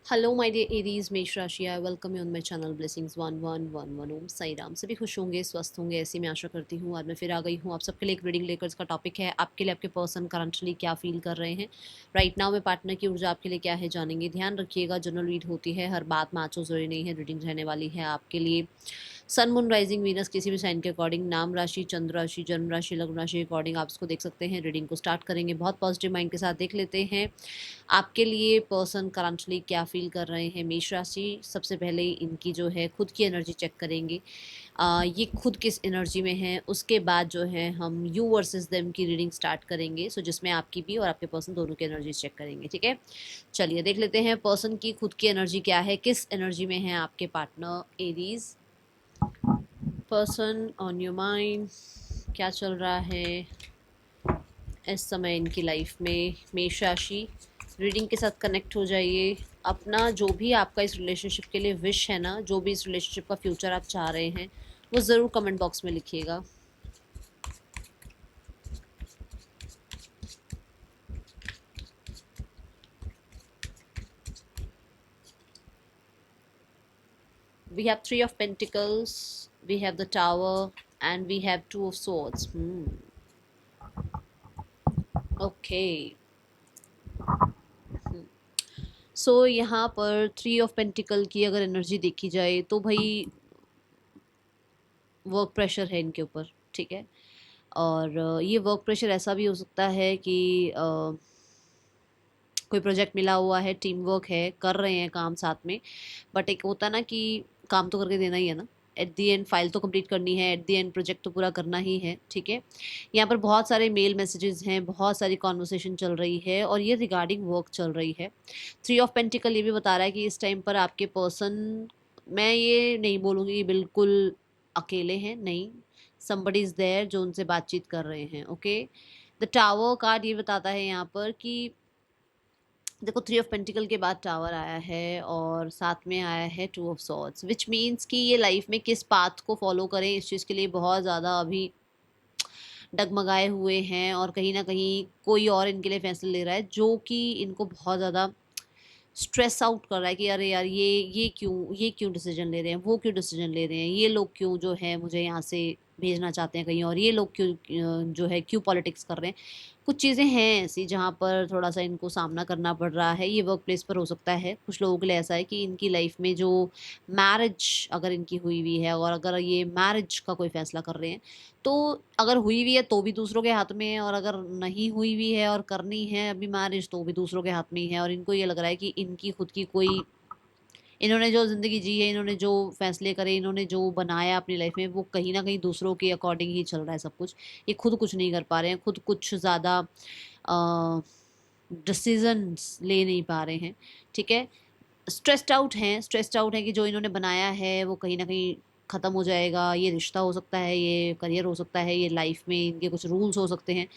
Hello my dear Aries मेष राशि, I welcome you on my channel blessings 1111 ओम साई राम। सभी खुश होंगे, स्वस्थ होंगे, ऐसी मैं आशा करती हूँ। आज मैं फिर आ गई हूँ आप सबके लिए एक रीडिंग लेकर। इसका टॉपिक है आपके लिए आपके पर्सन करंटली क्या फील कर रहे हैं राइट नाउ में। पार्टनर की ऊर्जा आपके लिए क्या है जानेंगे। ध्यान रखिएगा, जनरल रीड होती है, हर बात मैच हो जरूरी नहीं है। रीडिंग रहने वाली है आपके लिए सन मून राइजिंग वीनस किसी भी साइन के अकॉर्डिंग, नाम राशि, चंद्र राशि, जन्म राशि, लग्न राशि के अकॉर्डिंग आप इसको देख सकते हैं। रीडिंग को स्टार्ट करेंगे, बहुत पॉजिटिव माइंड के साथ देख लेते हैं आपके लिए पर्सन करंटली क्या फील कर रहे हैं। मेष राशि, सबसे पहले इनकी जो है खुद की एनर्जी चेक करेंगे। ये खुद किस एनर्जी में है, उसके बाद जो है हम यू वर्सेस देम की रीडिंग स्टार्ट करेंगे। सो जिसमें आपकी भी और आपके पर्सन दोनों की एनर्जी चेक करेंगे। ठीक है, चलिए देख लेते हैं पर्सन की खुद की एनर्जी क्या है, किस एनर्जी में है आपके partner Aries. Person on your mind, क्या चल रहा है इस समय इनकी लाइफ में। मेष राशि, रीडिंग के साथ कनेक्ट हो जाइए। अपना जो भी आपका इस रिलेशनशिप के लिए विश है ना, जो भी इस रिलेशनशिप का फ्यूचर आप चाह रहे हैं, वो ज़रूर कमेंट बॉक्स में लिखिएगा। We have Three of Pentacles, we have the Tower, and we have Two of Swords. Okay. सो यहाँ पर थ्री ऑफ पेंटिकल की अगर एनर्जी देखी जाए तो भाई वर्क प्रेशर है इनके ऊपर। ठीक है, और ये वर्क प्रेशर ऐसा भी हो सकता है कि कोई प्रोजेक्ट मिला हुआ है, टीम वर्क है, कर रहे हैं काम साथ में, बट एक होता ना कि काम तो करके देना ही है ना। एट दी एंड फाइल तो कंप्लीट करनी है, एट दी एंड प्रोजेक्ट तो पूरा करना ही है। ठीक है, यहाँ पर बहुत सारे मेल मैसेजेस हैं, बहुत सारी कॉन्वर्सेशन चल रही है और ये रिगार्डिंग वर्क चल रही है। थ्री ऑफ पेंटिकल ये भी बता रहा है कि इस टाइम पर आपके पर्सन, मैं ये नहीं बोलूँगी बिल्कुल अकेले हैं, नहीं, somebody इज़ देयर जो उनसे बातचीत कर रहे हैं। ओके, द टावर कार्ड ये बताता है यहाँ पर कि देखो, थ्री ऑफ पेंटिकल के बाद टावर आया है और साथ में आया है two of swords, which means कि ये लाइफ में किस पाथ को फॉलो करें, इस चीज़ के लिए बहुत ज़्यादा अभी डगमगाए हुए हैं और कहीं ना कहीं कोई और इनके लिए फैसले ले रहा है जो कि इनको बहुत ज़्यादा स्ट्रेस आउट कर रहा है कि अरे यार ये क्यों डिसीजन ले रहे हैं, वो क्यों डिसीजन ले रहे हैं, ये लोग क्यों जो है मुझे यहाँ से भेजना चाहते हैं कहीं और, ये लोग क्यों जो है क्यों पॉलिटिक्स कर रहे हैं। कुछ चीज़ें हैं ऐसी जहाँ पर थोड़ा सा इनको सामना करना पड़ रहा है। ये वर्क प्लेस पर हो सकता है, कुछ लोगों के लिए ऐसा है कि इनकी लाइफ में जो मैरिज अगर इनकी हुई हुई है और अगर ये मैरिज का कोई फैसला कर रहे हैं, तो अगर हुई हुई है तो भी दूसरों के हाथ में है, और अगर नहीं हुई हुई है और करनी है अभी मैरिज तो भी दूसरों के हाथ में ही है। और इनको ये लग रहा है कि इनकी खुद की कोई, इन्होंने जो ज़िंदगी जी है, इन्होंने जो फैसले करे, इन्होंने जो बनाया अपनी लाइफ में, वो कहीं ना कहीं दूसरों के अकॉर्डिंग ही चल रहा है सब कुछ। ये खुद कुछ नहीं कर पा रहे हैं, खुद कुछ ज़्यादा डिसीजंस ले नहीं पा रहे हैं। ठीक है, स्ट्रेस्ड आउट हैं कि जो इन्होंने बनाया है वो कहीं ना कहीं ख़त्म हो जाएगा। ये रिश्ता हो सकता है, ये करियर हो सकता है, ये लाइफ में इनके कुछ रूल्स हो सकते हैं।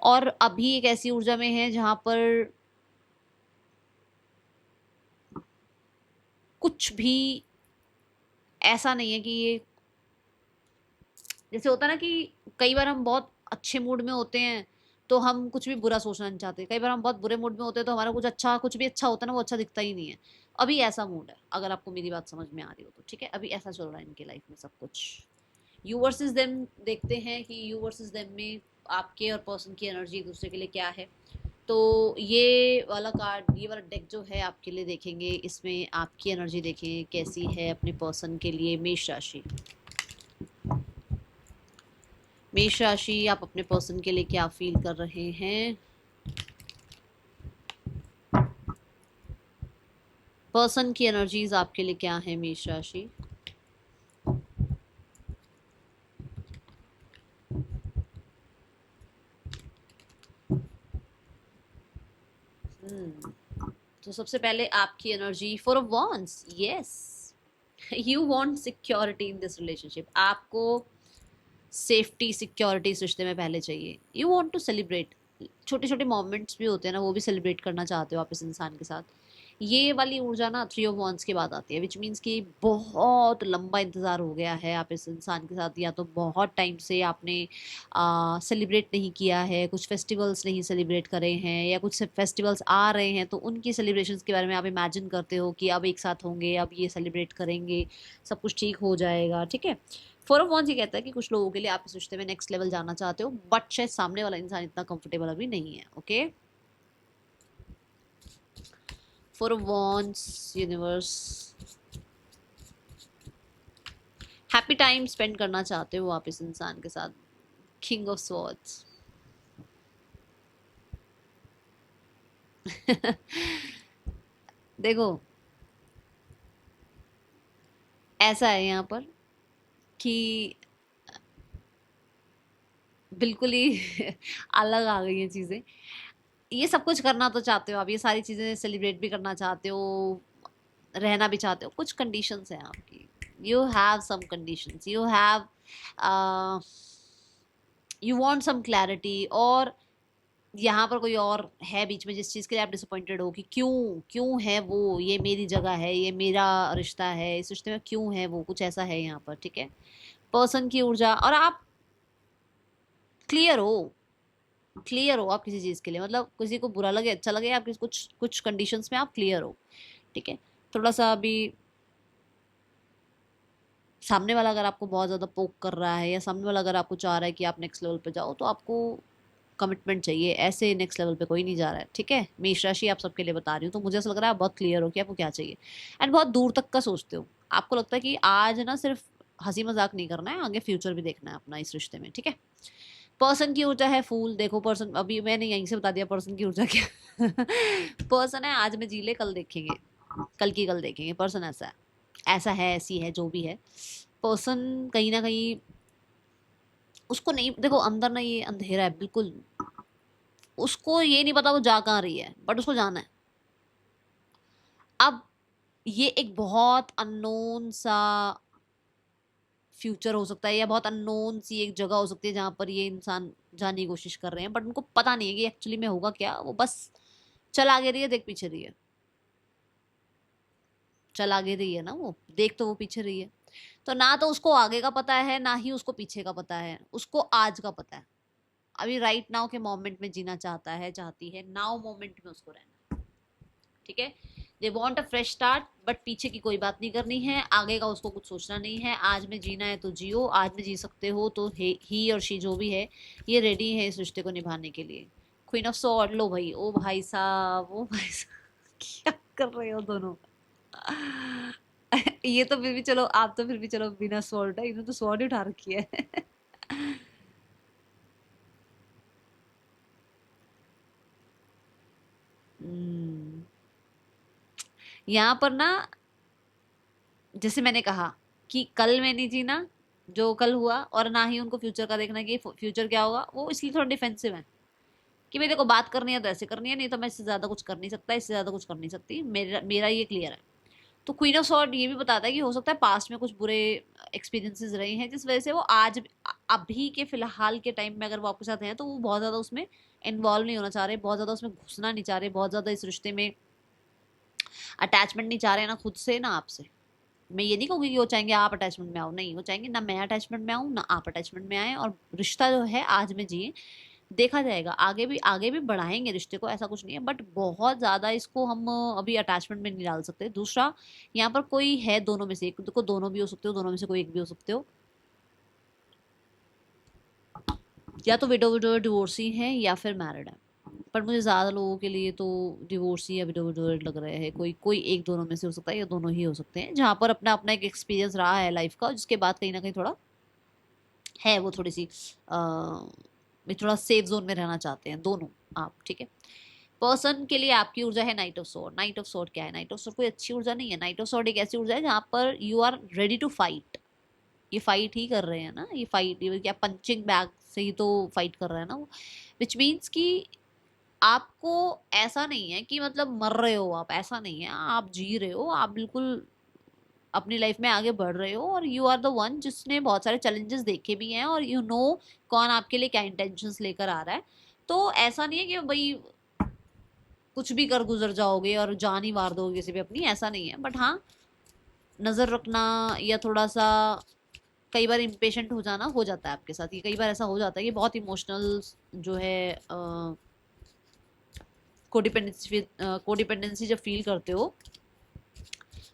और अभी एक ऐसी ऊर्जा में है जहाँ पर कुछ भी ऐसा नहीं है कि ये, जैसे होता है ना कि कई बार हम बहुत अच्छे मूड में होते हैं तो हम कुछ भी बुरा सोचना नहीं चाहते, कई बार हम बहुत बुरे मूड में होते हैं तो हमारा कुछ भी अच्छा होता है ना, वो अच्छा दिखता ही नहीं है। अभी ऐसा मूड है, अगर आपको मेरी बात समझ में आ रही हो तो। ठीक है, अभी ऐसा चल रहा है इनकी लाइफ में सब कुछ। यू वर्सेस देम देखते हैं कि यू वर्सेस देम में आपके और पर्सन की एनर्जी एक दूसरे के लिए क्या है। तो ये वाला कार्ड, ये वाला डेक जो है आपके लिए देखेंगे, इसमें आपकी एनर्जी देखें कैसी है अपने पर्सन के लिए। मेष राशि, मेष राशि, आप अपने पर्सन के लिए क्या फील कर रहे हैं। पर्सन की एनर्जीज आपके लिए क्या है मेष राशि। तो सबसे पहले आपकी energy, four of wands, yes, you want security in this relationship. आपको सेफ्टी सिक्योरिटी इस रिश्ते में पहले चाहिए। यू वांट टू सेलिब्रेट, छोटे छोटे मोमेंट्स भी होते हैं ना, वो भी सेलिब्रेट करना चाहते हो आप इस इंसान के साथ। ये वाली ऊर्जा ना 3 ऑफ वांड्स के बाद आती है, विच मीन्स कि बहुत लंबा इंतज़ार हो गया है आप इस इंसान के साथ, या तो बहुत टाइम से आपने सेलिब्रेट नहीं किया है, कुछ फेस्टिवल्स नहीं सेलिब्रेट करे हैं, या कुछ फेस्टिवल्स आ रहे हैं तो उनकी सेलिब्रेशंस के बारे में आप इमेजिन करते हो कि अब एक साथ होंगे, अब ये सेलिब्रेट करेंगे, सब कुछ ठीक हो जाएगा, ठीक है। 4 ऑफ वांड्स ये कहता है कि कुछ लोगों के लिए आप इस रिश्ते में नेक्स्ट लेवल जाना चाहते हो, बट शायद सामने वाला इंसान इतना कंफर्टेबल अभी नहीं है, okay. 4 of wands universe, happy time spend करना चाहते हो आप इस इंसान के साथ। किंग ऑफ स्वॉर्ड्स देखो ऐसा है यहाँ पर कि बिल्कुल ही अलग आ गई हैं चीज़ें। ये सब कुछ करना तो चाहते हो आप, ये सारी चीज़ें सेलिब्रेट भी करना चाहते हो, रहना भी चाहते हो, कुछ कंडीशंस हैं आपकी। You have some conditions, you want some clarity, और यहाँ पर कोई और है बीच में जिस चीज़ के लिए आप डिसअपॉइंटेड हो कि क्यों क्यों है वो, ये मेरी जगह है, ये मेरा रिश्ता है, इस रिश्ते में क्यों है वो, कुछ ऐसा है यहाँ पर, ठीक है। पर्सन की ऊर्जा, और आप क्लियर हो, क्लियर हो आप किसी चीज़ के लिए, मतलब किसी को बुरा लगे अच्छा लगे, आप कुछ कुछ कंडीशंस में आप क्लियर हो, ठीक है। थोड़ा सा अभी सामने वाला अगर आपको बहुत ज़्यादा पोक कर रहा है, या सामने वाला अगर आपको चाह रहा है कि आप नेक्स्ट लेवल पे जाओ, तो आपको कमिटमेंट चाहिए, ऐसे नेक्स्ट लेवल पे कोई नहीं जा रहा है, ठीक है। मेष राशि आप सबके लिए बता रही हूँ, तो मुझे ऐसा लग रहा है आप बहुत क्लियर हो कि आपको क्या चाहिए, एंड बहुत दूर तक का सोचते हो। आपको लगता है कि आज ना सिर्फ हंसी मजाक नहीं करना है, आगे फ्यूचर भी देखना है अपना इस रिश्ते में, ठीक है। पर्सन की ऊर्जा है फूल। देखो पर्सन, अभी मैंने यहीं से बता दिया पर्सन की ऊर्जा क्या पर्सन है आज में जी ले कल देखेंगे, कल की कल देखेंगे, पर्सन ऐसा है, ऐसा है, ऐसी है, जो भी है। पर्सन कहीं ना कहीं उसको नहीं, देखो अंदर ना ये अंधेरा है बिल्कुल, उसको ये नहीं पता वो जा कहाँ रही है, बट उसको जाना है। अब ये एक बहुत अननोन सा फ्यूचर हो सकता है, या बहुत अननोन सी एक जगह हो सकती है जहां पर ये इंसान जाने की कोशिश कर रहे हैं, बट उनको पता नहीं है कि एक्चुअली में होगा क्या। वो बस चल आगे रही है, देख पीछे रही है, चल आगे रही है ना, वो देख तो वो पीछे रही है। तो ना तो उसको आगे का पता है, ना ही उसको पीछे का पता है, उसको आज का पता है। अभी राइट नाउ के मोमेंट में जीना चाहता है, चाहती है, नाउ मोमेंट में उसको रहना, ठीक है। They want a fresh start, but पीछे की कोई बात नहीं करनी है, आगे का उसको कुछ सोचना नहीं है। आज में जीना है तो जियो, आज में जी सकते हो तो ही और शी जो भी है ये रेडी है इस रिश्ते को निभाने के लिए। क्वीन ऑफ सॉर्ड, लो भाई, ओ भाई साहब, ओ भाई साहब क्या कर रहे हो दोनों ये तो फिर भी चलो, आप तो फिर भी चलो बिना स्वॉर्ड है, इन्होंने तो स्वॉर्ड उठा रखी है हम्म, यहाँ पर ना जैसे मैंने कहा कि कल में नहीं जीना जो कल हुआ, और ना ही उनको फ्यूचर का देखना कि फ्यूचर क्या होगा, वो इसलिए थोड़ा डिफेंसिव है कि मेरे को बात करनी है तो ऐसे करनी है, नहीं तो मैं इससे ज्यादा कुछ कर नहीं सकता, इससे ज्यादा कुछ कर नहीं सकती, मेरा मेरा ये क्लियर है। तो क्वीन ऑफ सॉर्ड ये भी बताता है कि हो सकता है पास्ट में कुछ बुरे एक्सपीरियंसेस रहे हैं, जिस वजह से वो आज अभी के फिलहाल के टाइम में अगर वो आपके साथ हैं तो वो बहुत ज्यादा उसमें इन्वॉल्व नहीं होना चाह रहे, बहुत ज्यादा उसमें घुसना नहीं चाह रहे, बहुत ज्यादा इस रिश्ते में अटैचमेंट नहीं चाह रहे, ना खुद से ना आपसे। मैं ये नहीं कहूँगी कि वो चाहेंगे आप अटैचमेंट में आओ, नहीं, वो चाहेंगे ना मैं अटैचमेंट में आऊँ ना आप अटैचमेंट में आए, और रिश्ता जो है आज में जिए, देखा जाएगा आगे भी बढ़ाएंगे रिश्ते को, ऐसा कुछ नहीं है, बट बहुत ज्यादा इसको हम अभी अटैचमेंट में नहीं डाल सकते। दूसरा, यहाँ पर कोई है दोनों में से एक, देखो दोनों भी हो सकते हो, दोनों में से कोई एक भी हो सकते हो, या तो विडो डिवोर्सी है या फिर मैरिड है, पर मुझे ज्यादा लोगों के लिए तो डिवोर्सी या विडोवेड लग रहे हैं, कोई कोई एक दोनों में से हो सकता है, या दोनों ही हो सकते हैं, जहाँ पर अपना अपना एक एक्सपीरियंस रहा है लाइफ का, जिसके बाद कहीं ना कहीं थोड़ा है वो थोड़ी सी थोड़ा सेफ जोन में रहना चाहते हैं दोनों आप, ठीक है। पर्सन के लिए आपकी ऊर्जा है night of sword. Night of sword क्या है? नाइट ऑफ सॉर्ड कोई अच्छी ऊर्जा नहीं है, नाइट ऑफ सॉर्ड एक ऐसी ऊर्जा है जहाँ पर you are ready to fight. ये फाइट ही कर रहे हैं ना, ये फाइट, ये क्या पंचिंग बैग से ही तो फाइट कर रहे हैं ना वो, विच मीन्स कि आपको ऐसा नहीं है कि मतलब मर रहे हो आप, ऐसा नहीं है, आप जी रहे हो, आप बिल्कुल अपनी लाइफ में आगे बढ़ रहे हो, और यू आर द वन जिसने बहुत सारे चैलेंजेस देखे भी हैं, और यू नो कौन आपके लिए क्या इंटेंशंस लेकर आ रहा है। तो ऐसा नहीं है कि भाई कुछ भी कर गुजर जाओगे और जान ही मार दोगे किसी पे अपनी, ऐसा नहीं है। बट हाँ, नजर रखना या थोड़ा सा कई बार इम्पेशेंट हो जाना हो जाता है आपके साथ। ये कई बार ऐसा हो जाता है कि बहुत इमोशनल जो है कोडिपेंडेंसी जब फील करते हो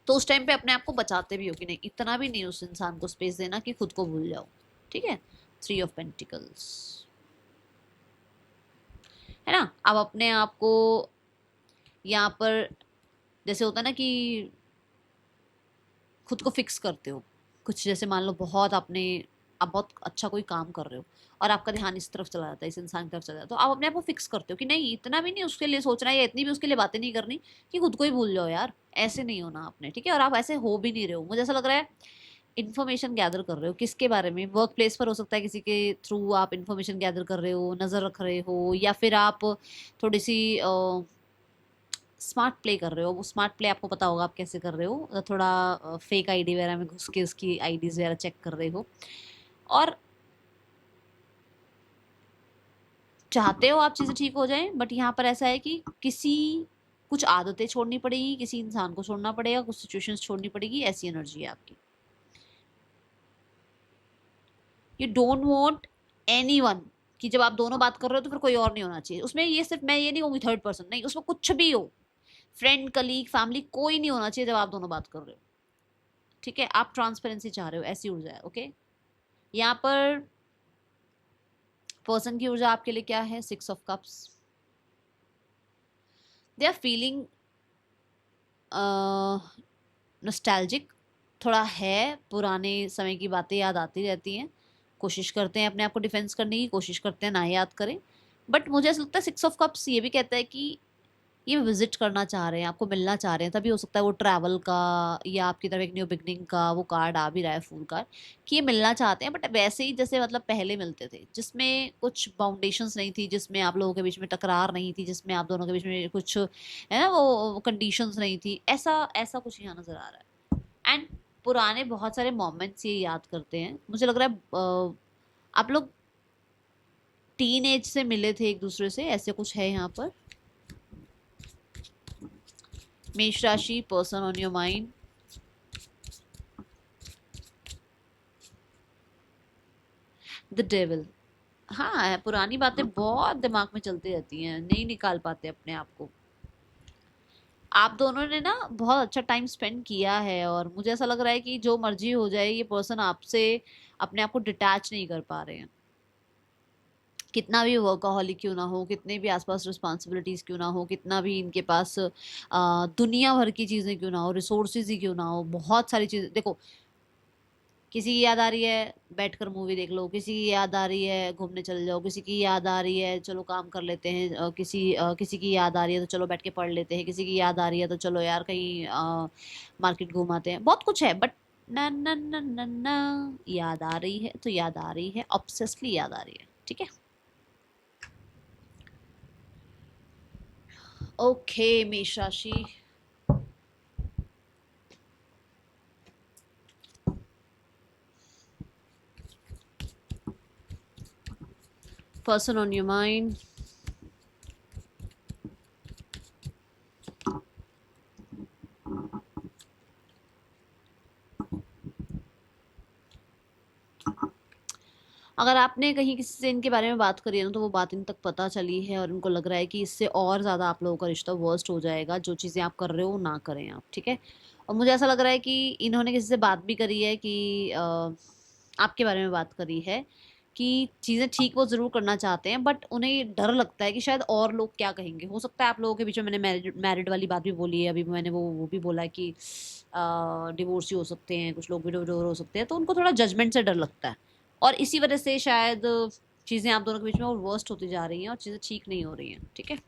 तो उस टाइम पे अपने आप को बचाते भी हो कि नहीं, इतना भी नहीं उस इंसान को स्पेस देना कि खुद को भूल जाओ। ठीक है, 3 ऑफ पेंटिकल्स है ना। अब अपने आप को यहाँ पर जैसे होता है ना कि खुद को फिक्स करते हो कुछ, जैसे मान लो बहुत आपने, आप बहुत अच्छा कोई काम कर रहे हो और आपका ध्यान इस तरफ चला जाता है, इस इंसान की तरफ चला जाता है, तो आप अपने आप को फिक्स करते हो कि नहीं, इतना भी नहीं उसके लिए सोचना है या इतनी भी उसके लिए बातें नहीं करनी कि खुद को ही भूल जाओ यार, ऐसे नहीं होना आपने। ठीक है, और आप ऐसे हो भी नहीं रहे हो, मुझे ऐसा लग रहा है इन्फॉर्मेशन गैदर कर रहे हो किसके बारे में, वर्क प्लेस पर हो सकता है किसी के थ्रू आप इन्फॉर्मेशन गैदर कर रहे हो, नज़र रख रहे हो, या फिर आप थोड़ी सी स्मार्ट प्ले कर रहे हो। वो स्मार्ट प्ले आपको पता होगा आप कैसे कर रहे हो, थोड़ा फेक आईडी वगैरह में घुस के उसकी आईडीज वगैरह चेक कर रहे हो, और चाहते हो आप चीज़ें ठीक हो जाएं। बट यहाँ पर ऐसा है कि किसी कुछ आदतें छोड़नी पड़ेगी, किसी इंसान को छोड़ना पड़ेगा, कुछ सिचुएशंस छोड़नी पड़ेगी, ऐसी एनर्जी है आपकी। यू डोंट वांट एनीवन कि जब आप दोनों बात कर रहे हो तो फिर कोई और नहीं होना चाहिए उसमें। ये सिर्फ मैं ये नहीं कहूँगी थर्ड पर्सन, नहीं, उसमें कुछ भी हो, फ्रेंड, कलीग, फैमिली, कोई नहीं होना चाहिए जब आप दोनों बात कर रहे हो। ठीक है, आप ट्रांसपेरेंसी चाह रहे हो, ऐसी ऊर्जा है। ओके, यहाँ पर पर्सन की ऊर्जा आपके लिए क्या है, 6 of cups. They are feeling nostalgic, थोड़ा है, पुराने समय की बातें याद आती रहती हैं, कोशिश करते हैं अपने आप को डिफेंस करने की, कोशिश करते हैं ना याद करें। बट मुझे ऐसा लगता है 6 ऑफ कप्स ये भी कहता है कि ये विजिट करना चाह रहे हैं, आपको मिलना चाह रहे हैं, तभी हो सकता है वो ट्रैवल का या आपकी तरफ एक न्यू बिगनिंग का वो कार्ड आ भी रहा है, फूल कार्ड, कि ये मिलना चाहते हैं, बट वैसे ही जैसे मतलब पहले मिलते थे, जिसमें कुछ बाउंडेशंस नहीं थी, जिसमें आप लोगों के बीच में टकरार नहीं थी, जिसमें आप दोनों के बीच में कुछ है ना वो कंडीशंस नहीं थी, ऐसा ऐसा कुछ यहाँ नजर आ रहा है। एंड पुराने बहुत सारे मोमेंट्स ये याद करते हैं, मुझे लग रहा है आप लोग टीन एज से मिले थे एक दूसरे से, ऐसे कुछ है यहाँ पर। मेष राशि, person on your mind, the devil. हाँ, पुरानी बातें बहुत दिमाग में चलती रहती हैं, नहीं निकाल पाते अपने आप को। आप दोनों ने ना बहुत अच्छा टाइम स्पेंड किया है और मुझे ऐसा लग रहा है कि जो मर्जी हो जाए ये पर्सन आपसे अपने आप को डिटैच नहीं कर पा रहे हैं। कितना भी वर्कaholic क्यों ना हो, कितने भी आसपास रिस्पॉन्सिबिलिटीज क्यों ना हो, कितना भी इनके पास दुनिया भर की चीज़ें क्यों ना हो, रिसोर्सेज ही क्यों ना हो, बहुत सारी चीज़ें, देखो किसी की याद आ रही है बैठकर मूवी देख लो, किसी की याद आ रही है घूमने चले जाओ, किसी की याद आ रही है चलो काम कर लेते हैं, किसी की याद आ रही है तो चलो बैठ के पढ़ लेते हैं, किसी की याद आ रही है तो चलो यार कहीं मार्केट घूमाते हैं, बहुत कुछ है। बट ना ना ना ना ना, याद आ रही है तो याद आ रही है, ऑब्सेसली याद आ रही है। ठीक है, ओके मेष राशि, पर्सन ऑन योर माइंड, अगर आपने कहीं किसी से इनके बारे में बात करी है ना तो वो बात इन तक पता चली है और इनको लग रहा है कि इससे और ज़्यादा आप लोगों का रिश्ता वर्स्ट हो जाएगा, जो चीज़ें आप कर रहे हो ना करें आप। ठीक है, और मुझे ऐसा लग रहा है कि इन्होंने किसी से बात भी करी है कि आपके बारे में बात करी है कि चीज़ें ठीक वो ज़रूर करना चाहते हैं, बट उन्हें डर लगता है कि शायद और लोग क्या कहेंगे। हो सकता है आप लोगों के बीच में, मैंने मैरिड वाली बात भी बोली है अभी, मैंने वो भी बोला है कि डिवोर्स ही हो सकते हैं, कुछ लोग भी डिवोर्स हो सकते हैं, तो उनको थोड़ा जजमेंट से डर लगता है और इसी वजह से शायद चीज़ें आप दोनों के बीच में और वर्स्ट होती जा रही हैं और चीज़ें ठीक नहीं हो रही हैं। ठीक है,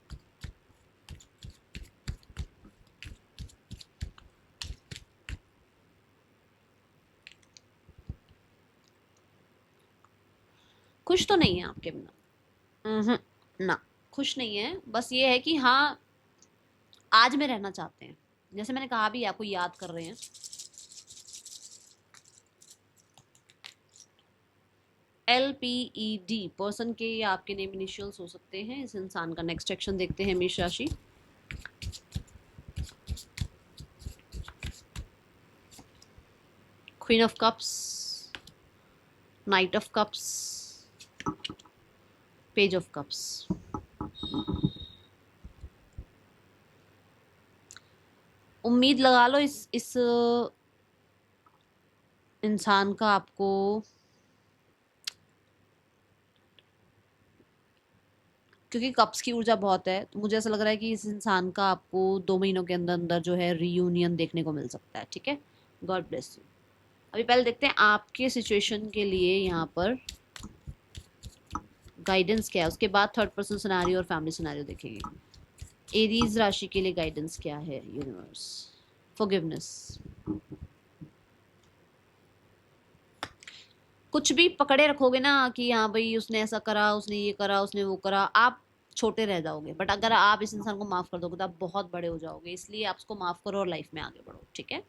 खुश तो नहीं है आपके बिना, ना, खुश नहीं है, बस ये है कि हाँ आज में रहना चाहते हैं, जैसे मैंने कहा भी आपको याद कर रहे हैं। LPED पर्सन के या आपके नेम इनिशियल्स हो सकते हैं इस इंसान का। नेक्स्ट एक्शन देखते हैं मेष राशि। Queen of cups, night of cups, page of cups. उम्मीद लगा लो इस इंसान का आपको क्योंकि कप्स की ऊर्जा बहुत है, तो मुझे ऐसा लग रहा है कि इस इंसान का आपको 2 महीनों के अंदर अंदर जो है रीयूनियन देखने को मिल सकता है। ठीक है, गॉड ब्लेस यू। अभी पहले देखते हैं आपके सिचुएशन के लिए यहाँ पर गाइडेंस क्या है, उसके बाद थर्ड पर्सन सिनेरियो और फैमिली सिनेरियो देखेंगे। एरीज राशि के लिए गाइडेंस क्या है यूनिवर्स। फॉरगिवनेस। कुछ भी पकड़े रखोगे ना कि हाँ भाई उसने ऐसा करा, उसने ये करा, उसने वो करा, आप छोटे रह जाओगे। बट अगर आप इस इंसान को माफ कर दोगे तो आप बहुत बड़े हो जाओगे, इसलिए आप उसको माफ करो और लाइफ में आगे बढ़ो। ठीक है,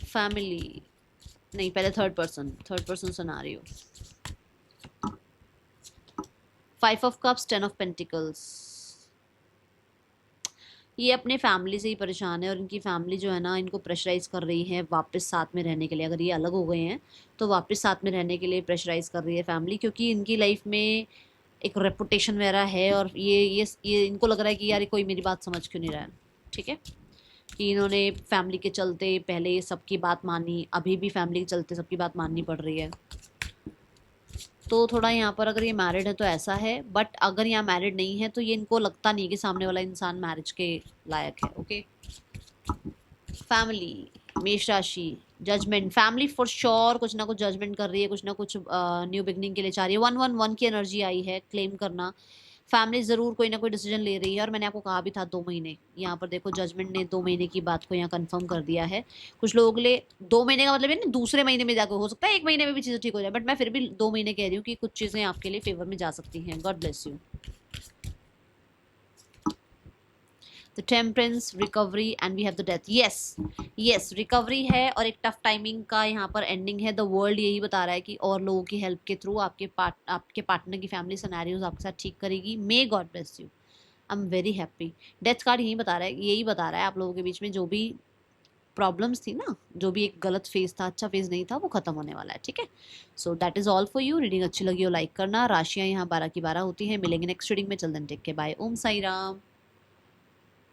फैमिली नहीं, पहले third person scenario. 5 of cups, 10 of pentacles. ये अपने फैमिली से ही परेशान है और इनकी फैमिली जो है ना इनको प्रेशराइज कर रही है वापस साथ में रहने के लिए। अगर ये अलग हो गए हैं तो वापस साथ में रहने के लिए प्रेशराइज कर रही है फैमिली, क्योंकि इनकी लाइफ में एक रेपुटेशन वगैरह है और ये इनको लग रहा है कि यार कोई मेरी बात समझ क्यों नहीं रहा है। ठीक है, कि इन्होंने फैमिली के चलते पहले सबकी बात मानी, अभी भी फैमिली के चलते सबकी बात माननी पड़ रही है। तो थोड़ा यहाँ पर अगर ये मैरिड है तो ऐसा है, बट अगर यहाँ मैरिड नहीं है तो ये इनको लगता नहीं कि सामने वाला इंसान मैरिज के लायक है। ओके, फैमिली मेष राशि, जजमेंट। फैमिली फॉर श्योर कुछ ना कुछ जजमेंट कर रही है, कुछ ना कुछ न्यू बिगनिंग के लिए चाह रही है। 111 की एनर्जी आई है, क्लेम करना। फैमिली ज़रूर कोई ना कोई डिसीजन ले रही है और मैंने आपको कहा भी था 2 महीने। यहाँ पर देखो जजमेंट ने 2 महीने की बात को यहाँ कंफर्म कर दिया है। कुछ लोगों के लिए 2 महीने का मतलब है ना दूसरे महीने में जाकर हो सकता है 1 महीने में भी चीज़ें ठीक हो जाए, बट मैं फिर भी 2 महीने कह रही हूँ कि कुछ चीज़ें आपके लिए फेवर में जा सकती हैं। God bless you. The temperance, recovery and we have the death. Yes recovery है और एक टफ टाइमिंग का यहाँ पर एंडिंग है। द वर्ल्ड यही बता रहा है कि और लोगों की हेल्प के थ्रू आपके पार्टनर की फैमिली सिनेरियोज आपके साथ ठीक करेगी। May God bless you, I am very happy. Death card यही बता रहा है आप लोगों के बीच में जो भी प्रॉब्लम्स थी ना, जो भी एक गलत फेज था, अच्छा फेज नहीं था, वो खत्म होने वाला है। ठीक है, so that is all for you. Reading अच्छी लगी हो लाइक करना। राशियां यहाँ 12 की 12 होती हैं। मिलेंगे नेक्स्ट रीडिंग में। चल देन टेक के बाय। ओम साई राम।